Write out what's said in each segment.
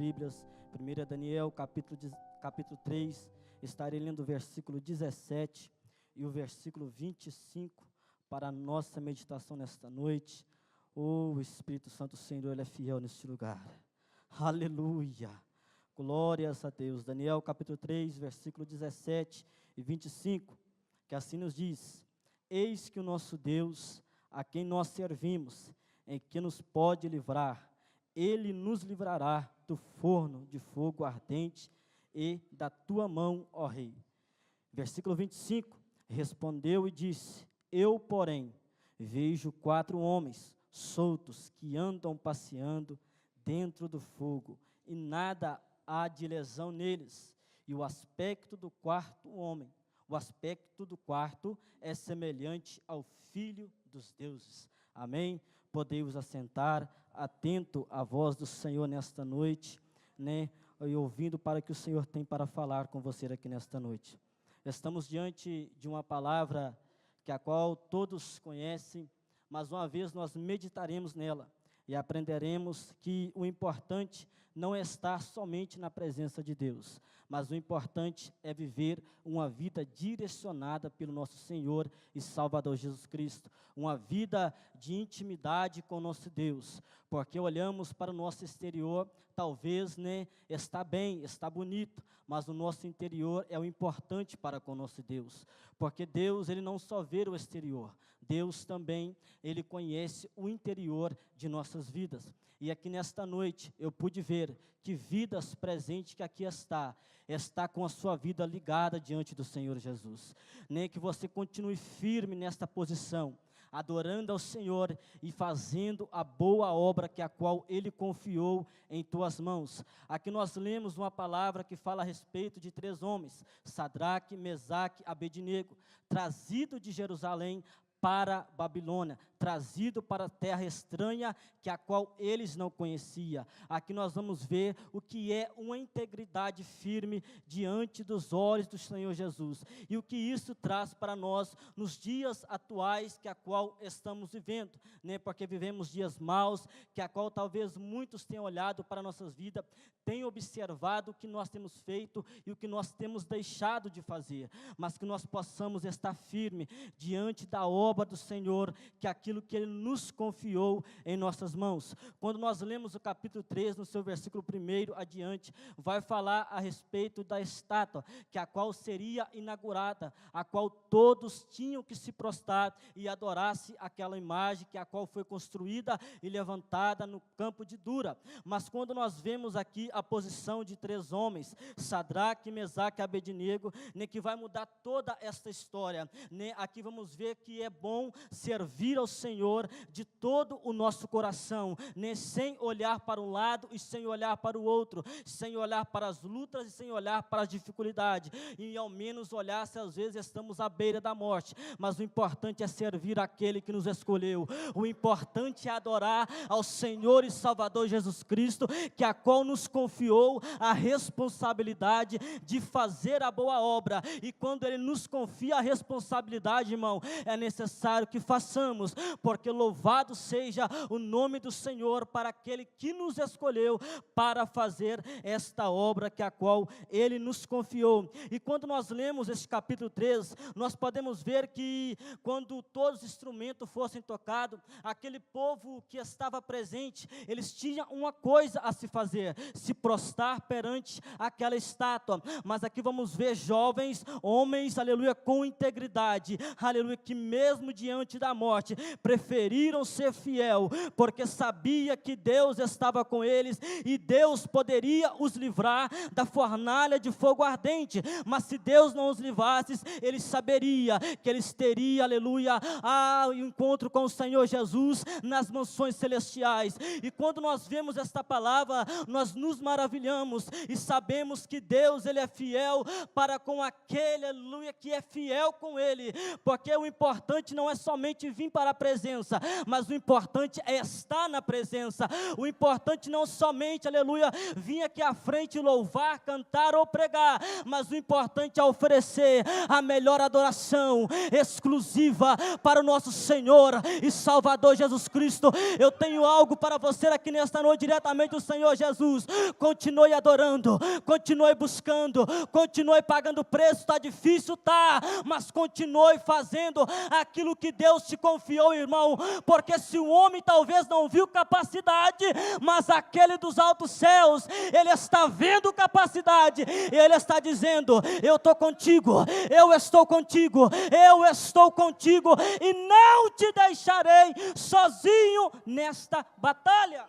Bíblias, 1 Daniel, capítulo 3, estarei lendo o versículo 17 e o versículo 25 para a nossa meditação nesta noite. O Espírito Santo, Senhor, Ele é fiel neste lugar. Aleluia! Glórias a Deus. Daniel, capítulo 3, versículo 17 e 25, que assim nos diz: eis que o nosso Deus, a quem nós servimos, em que nos pode livrar, Ele nos livrará do forno de fogo ardente e da tua mão, ó Rei. Versículo 25, respondeu e disse: eu, porém, vejo 4 homens soltos que andam passeando dentro do fogo, e nada há de lesão neles. E o aspecto do quarto é semelhante ao Filho dos deuses. Amém? Podemos assentar, atento à voz do Senhor nesta noite, né? E ouvindo para que o Senhor tem para falar com você aqui nesta noite. Estamos diante de uma palavra que a qual todos conhecem, mas uma vez nós meditaremos nela e aprenderemos que o importante não é estar somente na presença de Deus, mas o importante é viver uma vida direcionada pelo nosso Senhor e Salvador Jesus Cristo, uma vida de intimidade com o nosso Deus, porque olhamos para o nosso exterior, talvez, né, está bem, está bonito, mas o nosso interior é o importante para com o nosso Deus, porque Deus, Ele não só vê o exterior, Deus também, Ele conhece o interior de nossas vidas. E aqui nesta noite eu pude ver que vidas presentes que aqui está com a sua vida ligada diante do Senhor Jesus. Nem que você continue firme nesta posição, adorando ao Senhor e fazendo a boa obra que a qual Ele confiou em tuas mãos. Aqui nós lemos uma palavra que fala a respeito de 3 homens, Sadraque, Mesaque, Abednego, trazido de Jerusalém para Babilônia, trazido para a terra estranha, que a qual eles não conheciam. Aqui nós vamos ver o que é uma integridade firme diante dos olhos do Senhor Jesus, e o que isso traz para nós nos dias atuais que a qual estamos vivendo, né? Porque vivemos dias maus, que a qual talvez muitos tenham olhado para nossas vidas, tenham observado o que nós temos feito e o que nós temos deixado de fazer, mas que nós possamos estar firme diante da obra do Senhor, que aquilo que Ele nos confiou em nossas mãos. Quando nós lemos o capítulo 3, no seu versículo 1 adiante, vai falar a respeito da estátua, que a qual seria inaugurada, a qual todos tinham que se prostrar e adorasse aquela imagem, que a qual foi construída e levantada no campo de Dura. Mas quando nós vemos aqui a posição de 3 homens, Sadraque, Mesaque e Abednego, né, que vai mudar toda esta história, né? Aqui vamos ver que é bom servir ao Senhor de todo o nosso coração, né? Sem olhar para um lado e sem olhar para o outro, sem olhar para as lutas e sem olhar para as dificuldades, e ao menos olhar se às vezes estamos à beira da morte, mas o importante é servir aquele que nos escolheu, o importante é adorar ao Senhor e Salvador Jesus Cristo, que a qual nos confiou a responsabilidade de fazer a boa obra, e quando Ele nos confia a responsabilidade, irmão, é necessário que façamos, porque louvado seja o nome do Senhor para aquele que nos escolheu para fazer esta obra que a qual Ele nos confiou. E quando nós lemos este capítulo 3, nós podemos ver que quando todos os instrumentos fossem tocados, aquele povo que estava presente, eles tinham uma coisa a se fazer, se prostrar perante aquela estátua. Mas aqui vamos ver jovens, homens, aleluia, com integridade, aleluia, que mesmo diante da morte, preferiram ser fiel, porque sabia que Deus estava com eles, e Deus poderia os livrar da fornalha de fogo ardente, mas se Deus não os livrasse, eles saberiam que eles teriam, aleluia, o encontro com o Senhor Jesus nas mansões celestiais. E quando nós vemos esta palavra, nós nos maravilhamos, e sabemos que Deus, Ele é fiel para com aquele, aleluia, que é fiel com Ele, porque o importante importante não é somente vir para a presença, mas o importante é estar na presença. O importante não somente, aleluia, vir aqui à frente louvar, cantar ou pregar, mas o importante é oferecer a melhor adoração exclusiva para o nosso Senhor e Salvador Jesus Cristo. Eu tenho algo para você aqui nesta noite, diretamente do Senhor Jesus. Continue adorando, continue buscando, continue pagando preço. Está difícil, tá, mas continue fazendo aquilo que Deus te confiou, irmão, porque se o homem talvez não viu capacidade, mas aquele dos altos céus, ele está vendo capacidade, e ele está dizendo: eu estou contigo, eu estou contigo, eu estou contigo, e não te deixarei sozinho nesta batalha.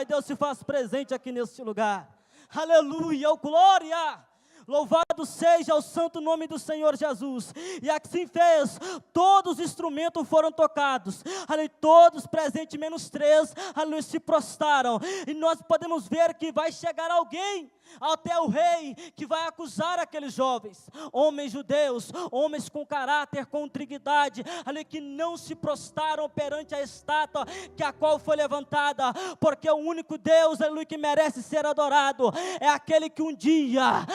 Deus se faz presente aqui neste lugar. Aleluia, oh glória. Louvado seja o santo nome do Senhor Jesus. E assim fez, todos os instrumentos foram tocados, ali todos presentes, menos 3, ali se prostraram. E nós podemos ver que vai chegar alguém até o rei, que vai acusar aqueles jovens, homens judeus, homens com caráter, com integridade, ali que não se prostraram perante a estátua, que a qual foi levantada, porque o único Deus, aleluia, que merece ser adorado, é aquele que um dia,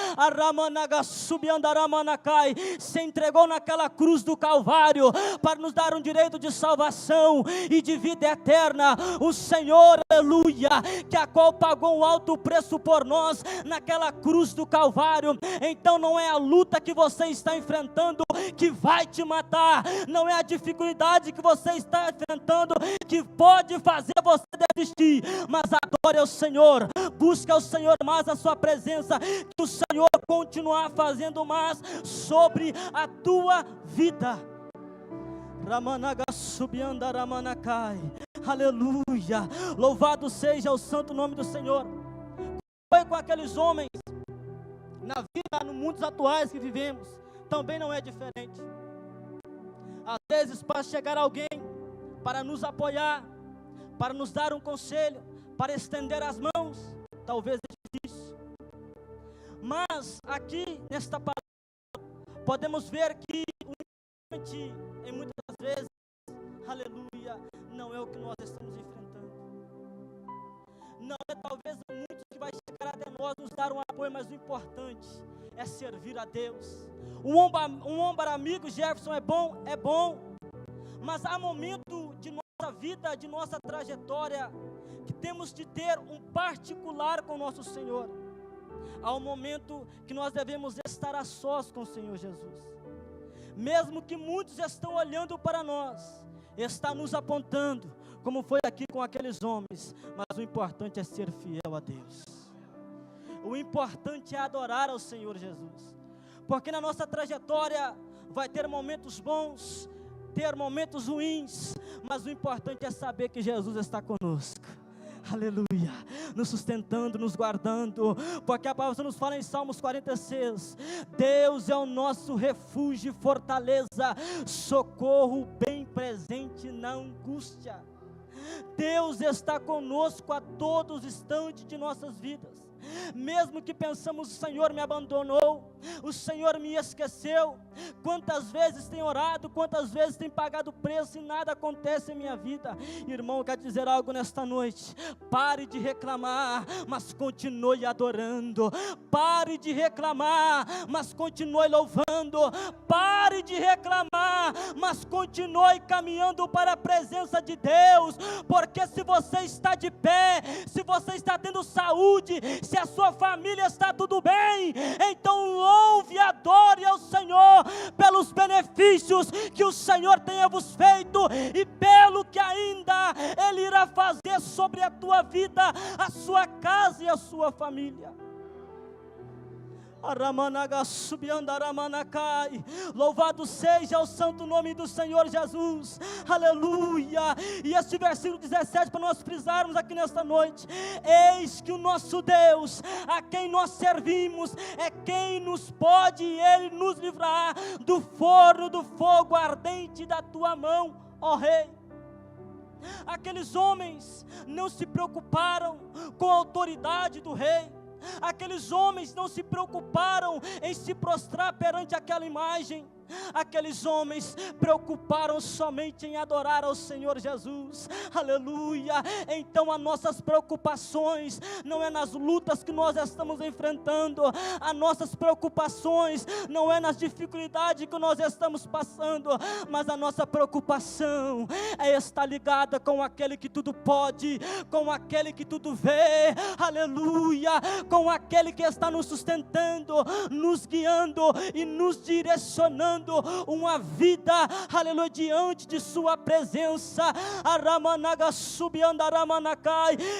se entregou naquela cruz do Calvário, para nos dar um direito de salvação e de vida eterna, o Senhor, aleluia, que a qual pagou um alto preço por nós, naquela cruz do Calvário. Então não é a luta que você está enfrentando que vai te matar, não é a dificuldade que você está enfrentando que pode fazer você desistir, mas adore ao Senhor, busca ao Senhor mais a sua presença, que o Senhor continuar fazendo mais sobre a tua vida. Aleluia, louvado seja o santo nome do Senhor. Foi com aqueles homens, na vida, no mundo atuais que vivemos, também não é diferente. Às vezes, para chegar alguém, para nos apoiar, para nos dar um conselho, para estender as mãos, talvez é difícil. Mas, aqui, nesta palavra, podemos ver que o importante, em muitas vezes, aleluia, não é o que nós estamos enfrentando. Não é talvez muito que vai chegar até nós, nos dar um apoio, mas o importante é servir a Deus. Um ombro amigo, Jefferson, é bom, mas há momento de nossa vida, de nossa trajetória, que temos de ter um particular com o nosso Senhor. Há um momento que nós devemos estar a sós com o Senhor Jesus. Mesmo que muitos estão olhando para nós, está nos apontando, como foi aqui com aqueles homens, mas o importante é ser fiel a Deus. O importante é adorar ao Senhor Jesus, porque na nossa trajetória vai ter momentos bons, ter momentos ruins, mas o importante é saber que Jesus está conosco. Aleluia, nos sustentando, nos guardando, porque a palavra nos fala em Salmos 46, Deus é o nosso refúgio e fortaleza, socorro bem presente na angústia. Deus está conosco a todos os instantes de nossas vidas. Mesmo que pensamos, o Senhor me abandonou, o Senhor me esqueceu, quantas vezes tem orado, quantas vezes tem pagado preço e nada acontece em minha vida. Irmão, eu quero dizer algo nesta noite: pare de reclamar, mas continue adorando. Pare de reclamar, mas continue louvando. Pare de reclamar, mas continue caminhando para a presença de Deus, porque se você está de pé, se você está tendo saúde, se a sua família está tudo bem, então louve e adore ao Senhor pelos benefícios que o Senhor tenha vos feito e pelo que ainda Ele irá fazer sobre a tua vida, a sua casa e a sua família. Louvado seja o santo nome do Senhor Jesus, aleluia. E este versículo 17, para nós frisarmos aqui nesta noite: eis que o nosso Deus, a quem nós servimos, é quem nos pode, Ele nos livrar do forno do fogo ardente da tua mão, ó Rei. Aqueles homens não se preocuparam com a autoridade do rei, Aqueles homens não se preocuparam em se prostrar perante aquela imagem. Aqueles homens preocuparam somente em adorar ao Senhor Jesus, aleluia. Então as nossas preocupações não é nas lutas que nós estamos enfrentando, as nossas preocupações não é nas dificuldades que nós estamos passando, mas a nossa preocupação é estar ligada com aquele que tudo pode, com aquele que tudo vê, aleluia, com aquele que está nos sustentando, nos guiando e nos direcionando uma vida, aleluia, diante de sua presença.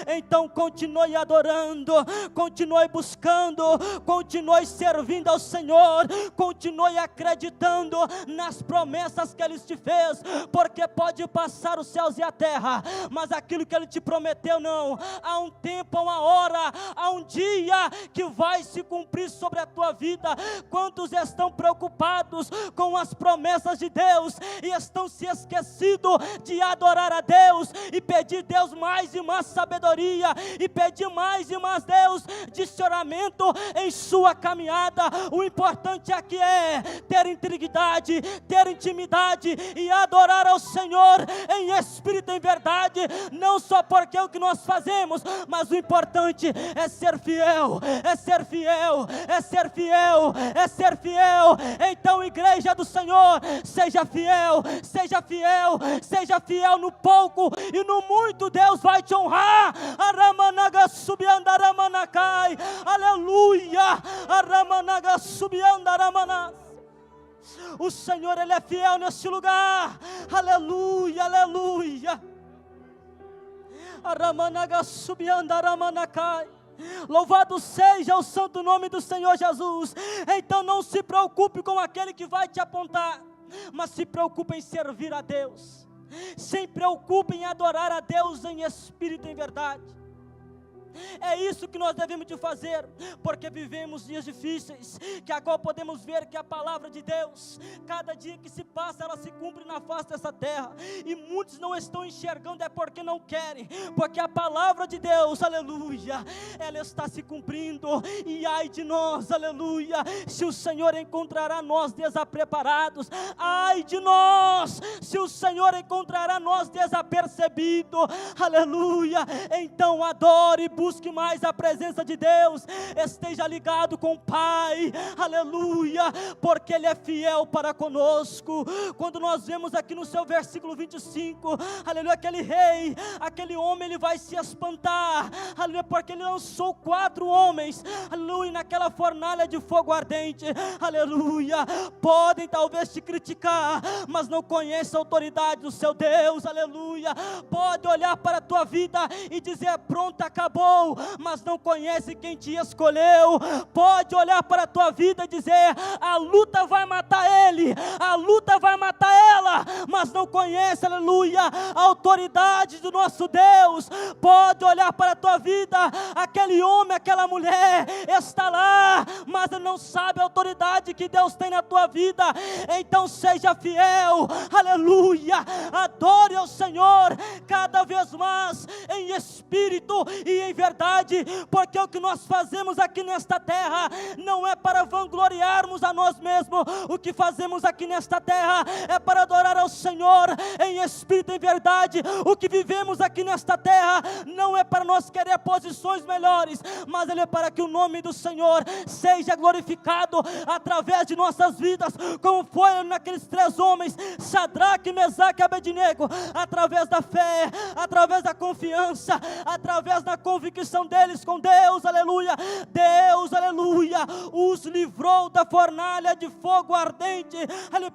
Então continue adorando, continue buscando, continue servindo ao Senhor, continue acreditando nas promessas que Ele te fez, porque pode passar os céus e a terra, mas aquilo que Ele te prometeu não, há um tempo, há uma hora, há um dia que vai se cumprir sobre a tua vida. Quantos estão preocupados com as promessas de Deus e estão se esquecidos de adorar a Deus e pedir Deus mais e mais sabedoria e pedir mais e mais Deus direcionamento em sua caminhada? O importante aqui é ter integridade, ter intimidade e adorar ao Senhor em espírito e em verdade, não só porque é o que nós fazemos, mas o importante é ser fiel, é ser fiel, é ser fiel, é ser fiel. Então, igreja do Senhor, seja fiel, seja fiel, seja fiel no pouco e no muito Deus vai te honrar. Aramanaga subiandaramanakai, aleluia, aramanaga subiandaramanas. O Senhor, Ele é fiel nesse lugar, aleluia, aleluia. Aramanaga subiandaramanakai. Louvado seja o santo nome do Senhor Jesus. Então não se preocupe com aquele que vai te apontar, mas se preocupe em servir a Deus. Se preocupe em adorar a Deus em espírito e em verdade. É isso que nós devemos de fazer, porque vivemos dias difíceis, que agora podemos ver que a palavra de Deus, cada dia que se passa, ela se cumpre na face dessa terra, e muitos não estão enxergando, é porque não querem, porque a palavra de Deus, aleluia, ela está se cumprindo, e ai de nós, aleluia, se o Senhor encontrará nós desapreparados, ai de nós, se o Senhor encontrará nós desapercebidos, aleluia. Então adore, busque mais a presença de Deus, esteja ligado com o Pai, aleluia, porque Ele é fiel para conosco. Quando nós vemos aqui no seu versículo 25, aleluia, aquele rei, aquele homem, ele vai se espantar, aleluia, porque ele lançou 4 homens, aleluia, naquela fornalha de fogo ardente, aleluia. Podem talvez te criticar, mas não conhece a autoridade do seu Deus, aleluia. Pode olhar para a tua vida e dizer pronto, acabou, mas não conhece quem te escolheu. Pode olhar para a tua vida e dizer a luta vai matar ele, a luta vai matar ela, mas não conhece, aleluia, a autoridade do nosso Deus. Pode olhar para a tua vida, aquele homem, aquela mulher está lá, mas não sabe a autoridade que Deus tem na tua vida. Então seja fiel, aleluia, adore ao Senhor cada vez mais em espírito e em verdade, porque o que nós fazemos aqui nesta terra não é para vangloriarmos a nós mesmos. O que fazemos aqui nesta terra é para adorar ao Senhor em espírito e em verdade. O que vivemos aqui nesta terra não é para nós querer posições melhores, mas ele é para que o nome do Senhor seja glorificado através de nossas vidas, como foi naqueles 3 homens, Sadraque, Mesaque e Abednego, através da fé, através da confiança, através da convicção deles com Deus, aleluia. Deus, aleluia, os livrou da fornalha de fogo ardente,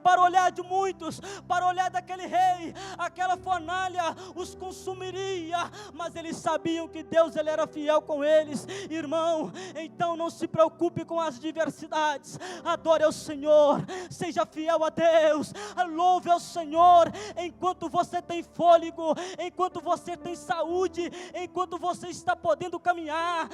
para o olhar de muitos, para o olhar daquele rei, aquela fornalha os consumiria, mas eles sabiam que Deus, ele era fiel com eles, irmão. Então não se preocupe com as diversidades, adore ao Senhor, seja fiel a Deus, louve ao Senhor, enquanto você tem fôlego, enquanto você tem saúde, enquanto você está podendo caminhar,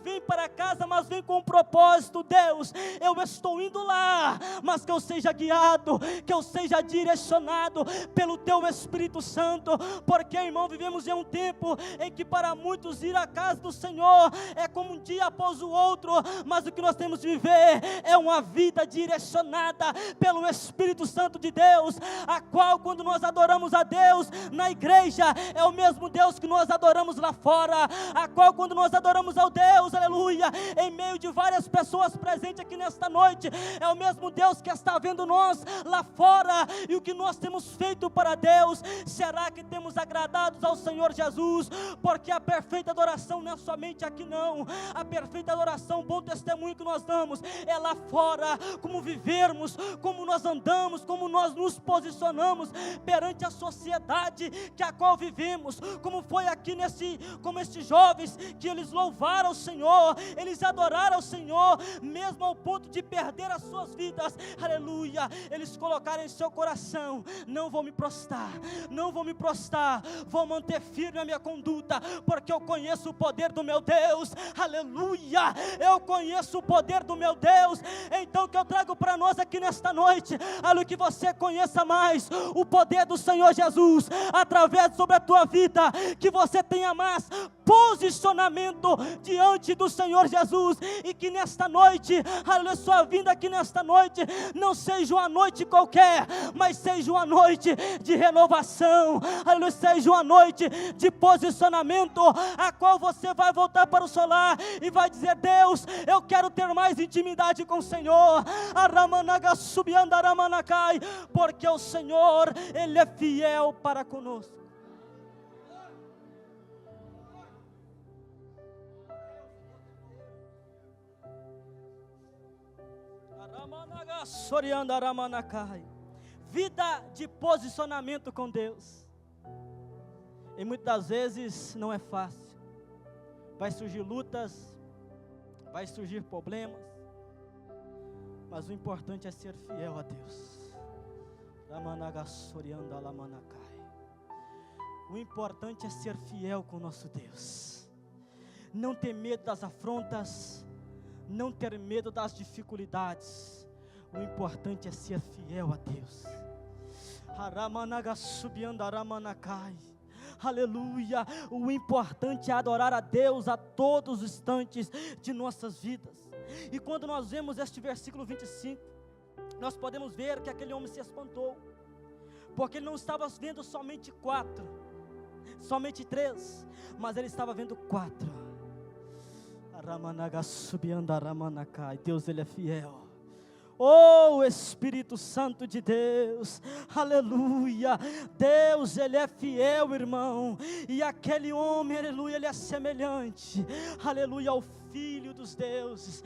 vem para casa, mas vem com um propósito. Deus, eu estou estou indo lá, mas que eu seja guiado, que eu seja direcionado pelo Teu Espírito Santo, porque, irmão, vivemos em um tempo em que para muitos ir à casa do Senhor é como um dia após o outro, mas o que nós temos de viver é uma vida direcionada pelo Espírito Santo de Deus, a qual, quando nós adoramos a Deus na igreja, é o mesmo Deus que nós adoramos lá fora, a qual, quando nós adoramos ao Deus, aleluia, em meio de várias pessoas presentes aqui nesta noite, é o mesmo Deus que está vendo nós lá fora. E o que nós temos feito para Deus? Será que temos agradados ao Senhor Jesus? Porque a perfeita adoração não é somente aqui, não. A perfeita adoração, bom testemunho que nós damos é lá fora, como vivermos, como nós andamos, como nós nos posicionamos perante a sociedade que a qual vivemos, como foi aqui como estes jovens, que eles louvaram o Senhor, eles adoraram o Senhor, mesmo ao ponto de perder as suas vidas, aleluia, eles colocaram em seu coração: não vou me prostrar, não vou me prostrar, vou manter firme a minha conduta, porque eu conheço o poder do meu Deus, aleluia, eu conheço o poder do meu Deus. Então o que eu trago para nós aqui nesta noite, aleluia, que você conheça mais o poder do Senhor Jesus, através sobre a tua vida, que você tenha mais posicionamento diante do Senhor Jesus, e que nesta noite, aleluia, sua vinda aqui nesta noite não seja uma noite qualquer, mas seja uma noite de renovação, aleluia, seja uma noite de posicionamento, a qual você vai voltar para o seu lar e vai dizer: Deus, eu quero ter mais intimidade com o Senhor, porque o Senhor, Ele é fiel para conosco. Vida de posicionamento com Deus. E muitas das vezes não é fácil. Vai surgir lutas, vai surgir problemas, mas o importante é ser fiel a Deus. O importante é ser fiel com o nosso Deus. Não ter medo das afrontas, não ter medo das dificuldades. O importante é ser fiel a Deus. Aleluia. O importante é adorar a Deus a todos os instantes de nossas vidas. E quando nós vemos este versículo 25, nós podemos ver que aquele homem se espantou, porque ele não estava vendo somente 4, somente 3, mas ele estava vendo 4. Deus, Ele é fiel. Oh, Espírito Santo de Deus, aleluia, Deus, Ele é fiel, irmão, e aquele homem, aleluia, ele é semelhante, aleluia, ao Filho dos deuses,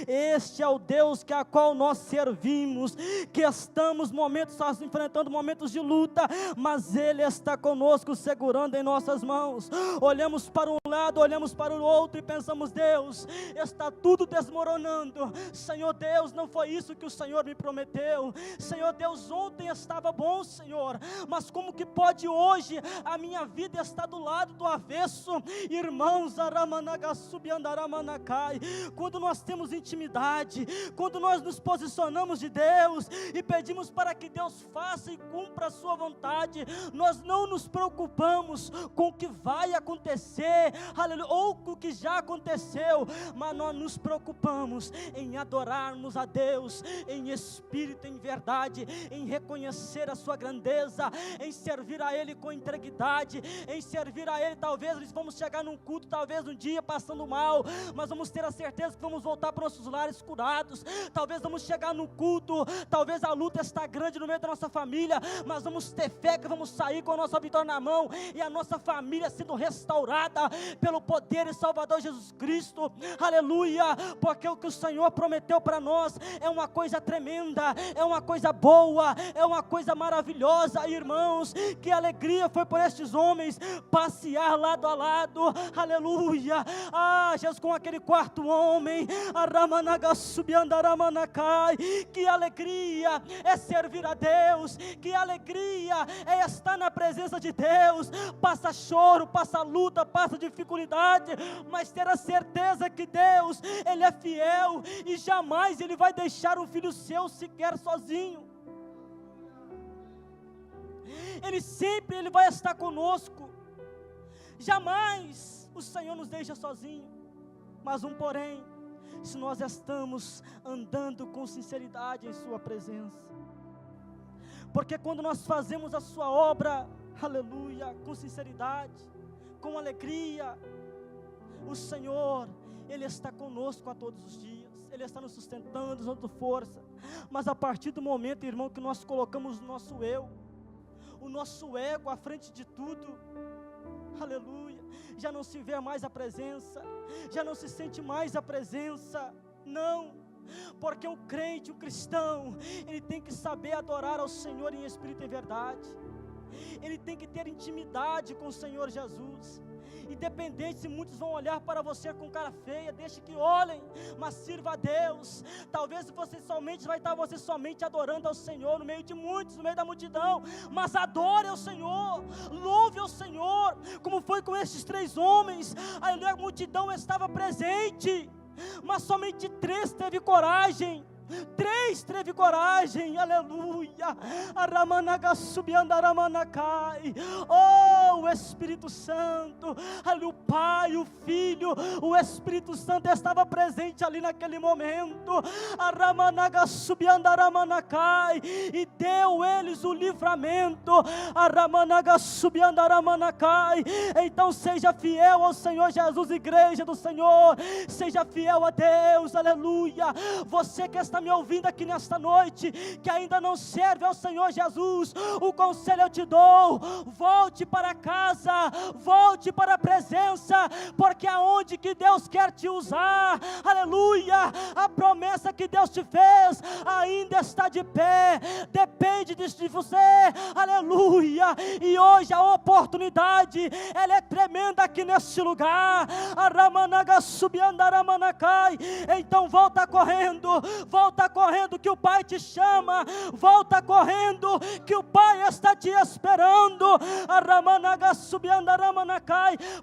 este é o Deus que a qual nós servimos, que estamos enfrentando momentos de luta, mas Ele está conosco, segurando em nossas mãos. Olhamos para um lado, olhamos para o outro e pensamos: Deus, está tudo desmoronando. Senhor Deus, não foi isso que o Senhor me prometeu. Senhor Deus, ontem estava bom, Senhor, mas como que pode hoje a minha vida estar do lado do avesso? Irmãos, quando nós temos intimidade, quando nós nos posicionamos de Deus e pedimos para que Deus faça e cumpra a sua vontade, nós não nos preocupamos com o que vai acontecer, aleluia, ou com o que já aconteceu, mas nós nos preocupamos em adorarmos a Deus em espírito, em verdade, em reconhecer a sua grandeza, em servir a Ele com integridade, em servir a Ele. Talvez nós vamos chegar num culto, talvez um dia passando mal, mas vamos ter a certeza que vamos voltar para nossos lares curados. Talvez vamos chegar no culto, talvez a luta está grande no meio da nossa família, mas vamos ter fé que vamos sair com a nossa vitória na mão, e a nossa família sendo restaurada pelo poder e Salvador Jesus Cristo, aleluia, porque o que o Senhor prometeu para nós é uma coisa tremenda, é uma coisa boa, é uma coisa maravilhosa, irmãos. Que alegria foi por estes homens passear lado a lado, lado, aleluia, Jesus, com aquele quarto homem, que alegria é servir a Deus, que alegria é estar na presença de Deus. Passa choro, passa luta, passa dificuldade, mas ter a certeza que Deus, Ele é fiel, e jamais Ele vai deixar um filho seu sequer sozinho. Ele vai estar conosco. Jamais o Senhor nos deixa sozinho. Mas porém, se nós estamos andando com sinceridade em sua presença, porque quando nós fazemos a sua obra, aleluia, com sinceridade, com alegria, o Senhor, Ele está conosco a todos os dias, Ele está nos sustentando, nos dando força. Mas a partir do momento, irmão, que nós colocamos o nosso eu, o nosso ego à frente de tudo, aleluia, já não se vê mais a presença, já não se sente mais a presença, não, porque o crente, o cristão, ele tem que saber adorar ao Senhor em espírito e em verdade, ele tem que ter intimidade com o Senhor Jesus. Independente se muitos vão olhar para você com cara feia, deixe que olhem, mas sirva a Deus. Talvez você vai estar somente adorando ao Senhor no meio de muitos, no meio da multidão, mas adore ao Senhor, louve ao Senhor, como foi com esses 3 homens. A multidão estava presente, mas somente 3 teve coragem. 3 teve coragem, aleluia. Oh, o Espírito Santo, ali o Pai, o Filho, o Espírito Santo estava presente ali naquele momento, e deu eles o livramento. Então seja fiel ao Senhor Jesus, igreja do Senhor, seja fiel a Deus, aleluia. Você que está me ouvindo aqui nesta noite, que ainda não serve ao Senhor Jesus, o conselho eu te dou: volte para casa, volte para a presença, porque aonde que Deus quer te usar, aleluia, a promessa que Deus te fez ainda está de pé, depende de você, aleluia. E hoje a oportunidade, ela é tremenda aqui neste lugar. Então volta correndo que o Pai te chama, volta correndo que o Pai está te esperando,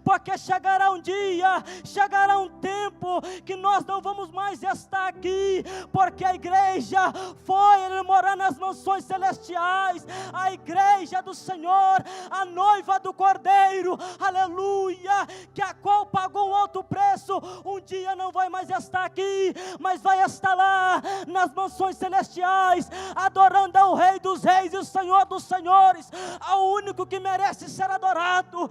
porque chegará um dia, chegará um tempo que nós não vamos mais estar aqui, porque a igreja foi morar nas mansões celestiais, a igreja do Senhor, a noiva do Cordeiro, aleluia, que a qual pagou um alto preço, um dia não vai mais estar aqui, mas vai estar lá nas mansões celestiais, adorando ao Rei dos Reis e o Senhor dos Senhores, ao único que merece ser adorado.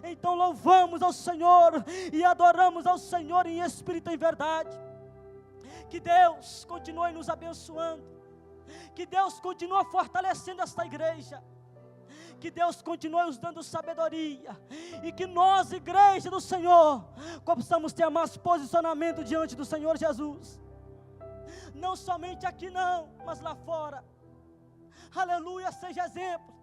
Então louvamos ao Senhor e adoramos ao Senhor em espírito e em verdade. Que Deus continue nos abençoando, que Deus continue fortalecendo esta igreja, que Deus continue nos dando sabedoria, e que nós, igreja do Senhor, possamos ter mais posicionamento diante do Senhor Jesus, não somente aqui não, mas lá fora, aleluia. Seja exemplo,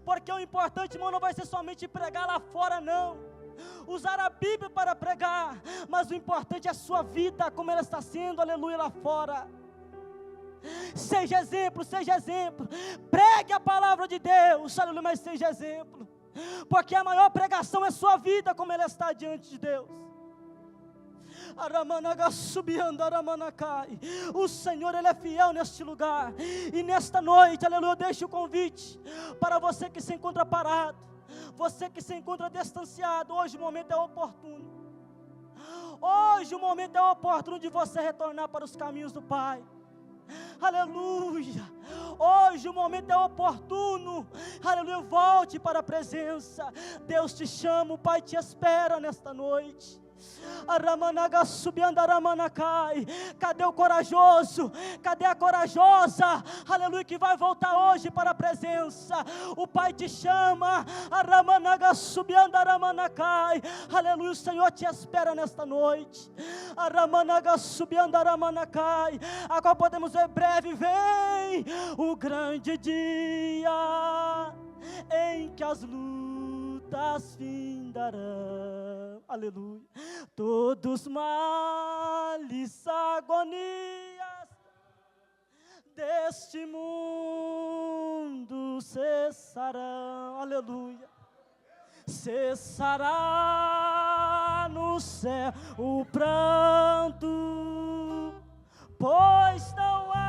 porque o importante, irmão, não vai ser somente pregar lá fora não, usar a Bíblia para pregar, mas o importante é a sua vida, como ela está sendo, aleluia, lá fora. Seja exemplo, pregue a palavra de Deus, aleluia, mas seja exemplo, porque a maior pregação é sua vida, como ela está diante de Deus. O Senhor, Ele é fiel neste lugar, e nesta noite, aleluia, eu deixo o convite para você que se encontra parado, você que se encontra distanciado. Hoje o momento é oportuno, hoje o momento é oportuno de você retornar para os caminhos do Pai. Aleluia, hoje o momento é oportuno, aleluia, volte para a presença. Deus te chama, o Pai te espera nesta noite. Aramanaga subiandaramanakai. Cadê o corajoso? Cadê a corajosa? Aleluia, que vai voltar hoje para a presença. O Pai te chama. Aramanaga subiandaramanakai. Aleluia, o Senhor te espera nesta noite. Aramanaga subiandaramanakai. Agora podemos ver breve, vem o grande dia em que as lutas findarão. Aleluia. Todos males, agonias deste mundo cessarão. Aleluia. Cessará no céu o pranto, pois não há.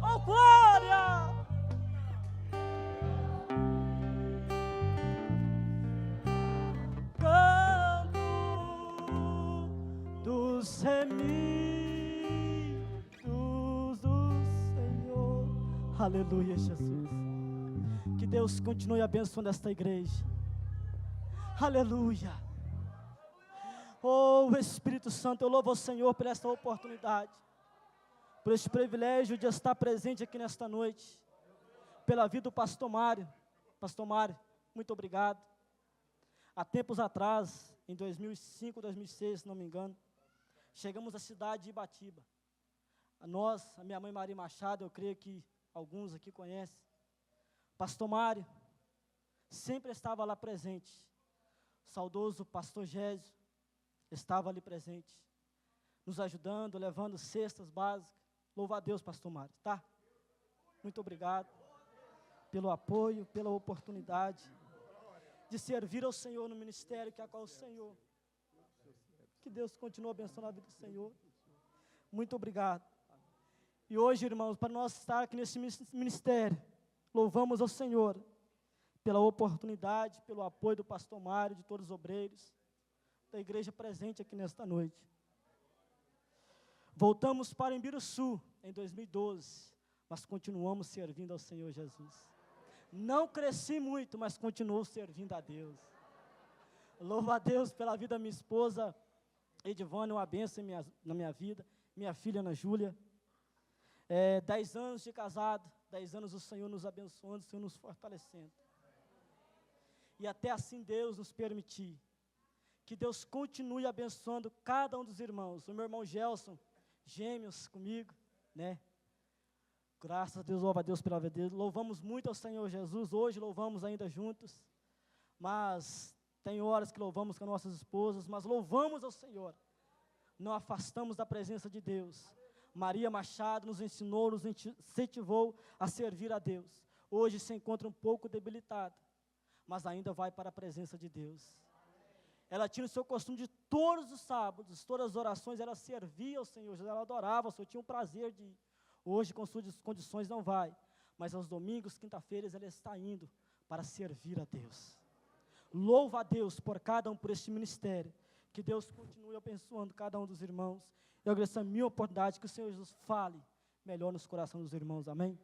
Oh, glória! Dos remidos do Senhor. Aleluia, Jesus. Que Deus continue abençoando esta igreja. Aleluia. Oh, Espírito Santo, eu louvo ao Senhor por esta oportunidade, por este privilégio de estar presente aqui nesta noite, pela vida do pastor Mário. Pastor Mário, muito obrigado. Há tempos atrás, em 2005, 2006, se não me engano, chegamos à cidade de Ibatiba. Nós, a minha mãe Maria Machado, eu creio que alguns aqui conhecem. Pastor Mário sempre estava lá presente. O saudoso pastor Gésio estava ali presente, nos ajudando, levando cestas básicas. Louva a Deus, pastor Mário, tá? Muito obrigado pelo apoio, pela oportunidade de servir ao Senhor no ministério que é a qual o Senhor. Que Deus continue abençoando a vida do Senhor. Muito obrigado. E hoje, irmãos, para nós estar aqui nesse ministério, louvamos ao Senhor pela oportunidade, pelo apoio do pastor Mário, de todos os obreiros, da igreja presente aqui nesta noite. Voltamos para Embiruçu em 2012, mas continuamos servindo ao Senhor Jesus. Não cresci muito, mas continuo servindo a Deus. Louvo a Deus pela vida da minha esposa, Edivânia, uma bênção na minha vida, minha filha Ana Júlia. 10 anos de casado, 10 anos o Senhor nos abençoando, o Senhor nos fortalecendo. E até assim Deus nos permitir. Que Deus continue abençoando cada um dos irmãos. O meu irmão Gelson, gêmeos comigo, né? Graças a Deus, louva a Deus pela vida dele. Louvamos muito ao Senhor Jesus, hoje louvamos ainda juntos, mas tem horas que louvamos com nossas esposas, mas louvamos ao Senhor, não afastamos da presença de Deus. Maria Machado nos ensinou, nos incentivou a servir a Deus. Hoje se encontra um pouco debilitada, mas ainda vai para a presença de Deus. Ela tinha o seu costume de todos os sábados, todas as orações, ela servia ao Senhor, ela adorava o Senhor, tinha o prazer de ir. Hoje, com suas condições, não vai, mas aos domingos, quinta-feiras, ela está indo para servir a Deus. Louva a Deus por cada um, por este ministério. Que Deus continue abençoando cada um dos irmãos. Eu agradeço a minha oportunidade, que o Senhor Jesus fale melhor nos corações dos irmãos, amém?